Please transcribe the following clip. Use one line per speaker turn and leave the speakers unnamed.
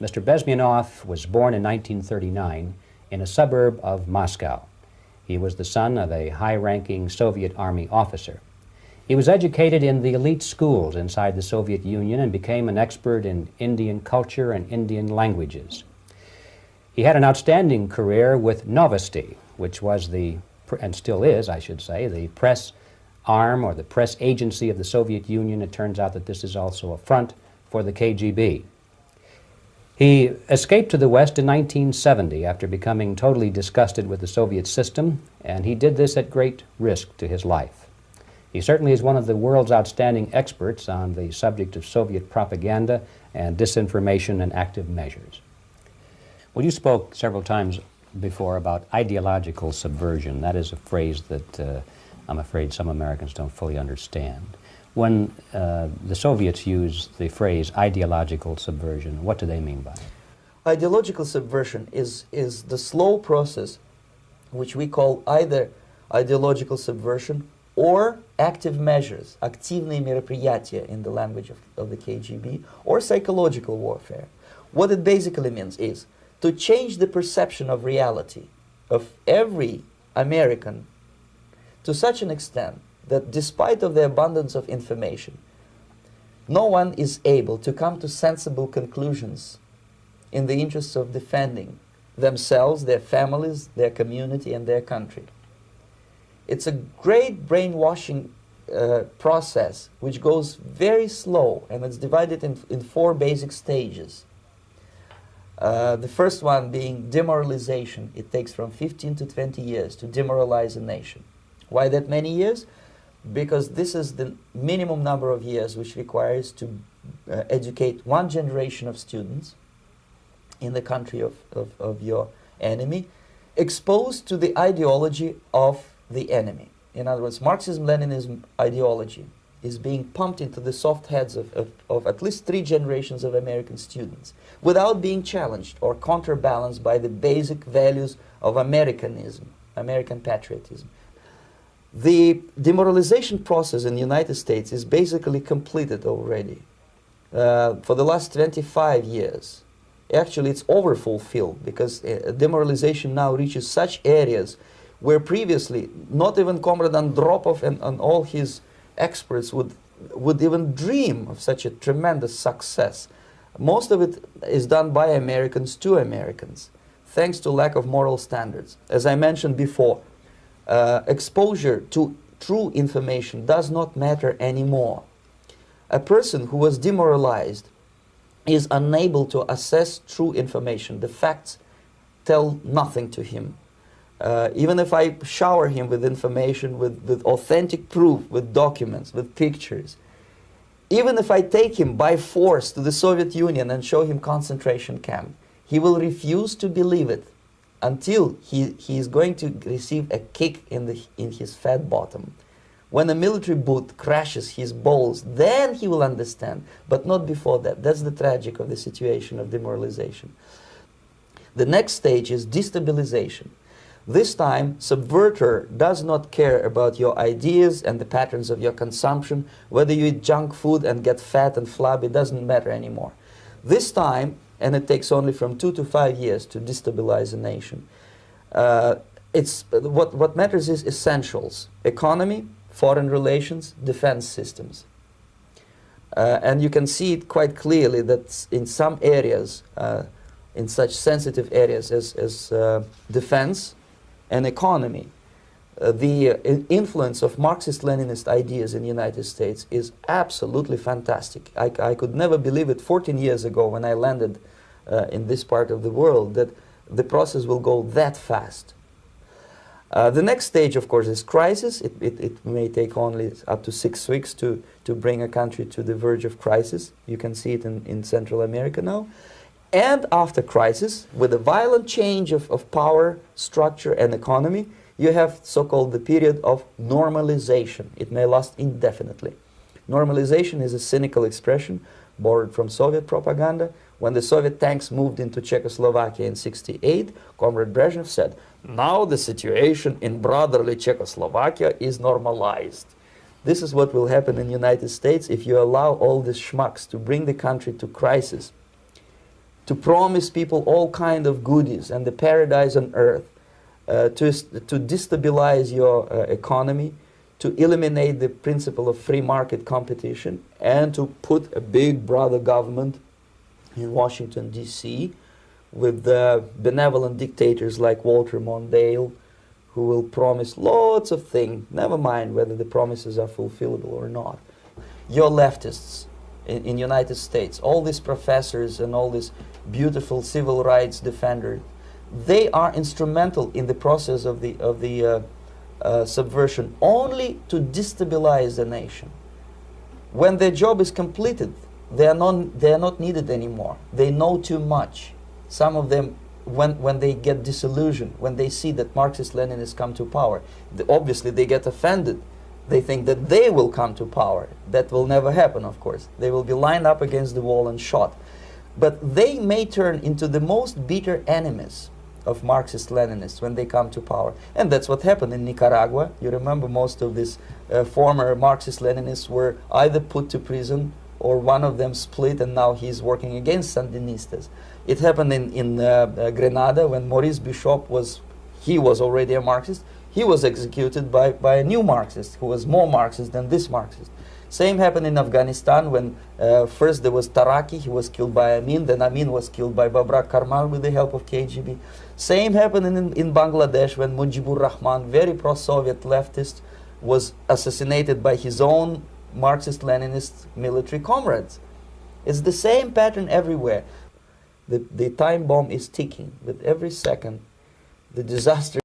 Mr. Bezmenov was born in 1939 in a suburb of Moscow. He was the son of a high-ranking Soviet Army officer. He was educated in the elite schools inside the Soviet Union and became an expert in Indian culture and Indian languages. He had an outstanding career with Novosti, which was the, and still is, I should say, the press arm or the press agency of the Soviet Union. It turns out that this is also a front for the KGB. He escaped to the West in 1970 after becoming totally disgusted with the Soviet system, and he did this at great risk to his life. He certainly is one of the world's outstanding experts on the subject of Soviet propaganda and disinformation and active measures. Well, you spoke several times before about ideological subversion. That is a phrase that I'm afraid some Americans don't fully understand. When the Soviets use the phrase ideological subversion, what do they mean by it?
Ideological subversion is the slow process which we call either ideological subversion or active measures, активные мероприятия in the language of the KGB, or psychological warfare. What it basically means is to change the perception of reality of every American to such an extent that despite of the abundance of information, no one is able to come to sensible conclusions in the interests of defending themselves, their families, their community, and their country. It's a great brainwashing process which goes very slow, and it's divided in four basic stages. The first one being demoralization. It takes from 15 to 20 years to demoralize a nation. Why that many years? Because this is the minimum number of years which requires to educate one generation of students in the country of your enemy, exposed to the ideology of the enemy. In other words, Marxism-Leninism ideology is being pumped into the soft heads of at least 3 generations of American students without being challenged or counterbalanced by the basic values of Americanism, American patriotism. The demoralization process in the United States is basically completed already. For the last 25 years, actually it's overfulfilled, because demoralization now reaches such areas where previously not even Comrade Andropov and all his experts would even dream of such a tremendous success. Most of it is done by Americans to Americans, thanks to lack of moral standards. As I mentioned before, exposure to true information does not matter anymore. A person who was demoralized is unable to assess true information. The facts tell nothing to him. Even if I shower him with information, with authentic proof, with documents, with pictures, even if I take him by force to the Soviet Union and show him concentration camp, he will refuse to believe it until he is going to receive a kick in his fat bottom. When a military boot crashes his balls, then he will understand, but not before that. That's the tragic of the situation of demoralization. The next stage is destabilization. This time, subverter does not care about your ideas and the patterns of your consumption. Whether you eat junk food and get fat and flabby, it doesn't matter anymore. This time, and it takes only from 2 to 5 years to destabilize a nation, what matters is essentials: economy, foreign relations, defense systems. And you can see it quite clearly that in some areas, in such sensitive areas as defense and economy, the influence of Marxist-Leninist ideas in the United States is absolutely fantastic. I could never believe it 14 years ago when I landed in this part of the world that the process will go that fast. The next stage, of course, is crisis. It may take only up to 6 weeks to bring a country to the verge of crisis. You can see it in Central America now. And after crisis, with a violent change of power, structure, and economy, you have so-called the period of normalization. It may last indefinitely. Normalization is a cynical expression borrowed from Soviet propaganda. When the Soviet tanks moved into Czechoslovakia in '68, Comrade Brezhnev said, "Now the situation in brotherly Czechoslovakia is normalized." This is what will happen in the United States if you allow all these schmucks to bring the country to crisis, to promise people all kind of goodies and the paradise on earth, to destabilize your economy, to eliminate the principle of free market competition, and to put a big brother government in Washington, D.C., with benevolent dictators like Walter Mondale, who will promise lots of things, never mind whether the promises are fulfillable or not. Your leftists in United States, all these professors and all these beautiful civil rights defenders, they are instrumental in the process of the subversion only to destabilize the nation. When their job is completed, they are not needed anymore. They know too much. Some of them, when they get disillusioned, when they see that Marxist-Leninists come to power, obviously they get offended. They think that they will come to power. That will never happen, of course. They will be lined up against the wall and shot. But they may turn into the most bitter enemies of Marxist-Leninists when they come to power. And that's what happened in Nicaragua. You remember most of these former Marxist-Leninists were either put to prison or one of them split, and now he's working against Sandinistas. It happened in Grenada when Maurice Bishop was already a Marxist. He was executed by a new Marxist who was more Marxist than this Marxist. Same happened in Afghanistan when first there was Taraki, he was killed by Amin, then Amin was killed by Babrak Karmal with the help of KGB. Same happened in Bangladesh when Mujibur Rahman, very pro-Soviet leftist, was assassinated by his own Marxist-Leninist military comrades. It's the same pattern everywhere. The time bomb is ticking. With every second, the disaster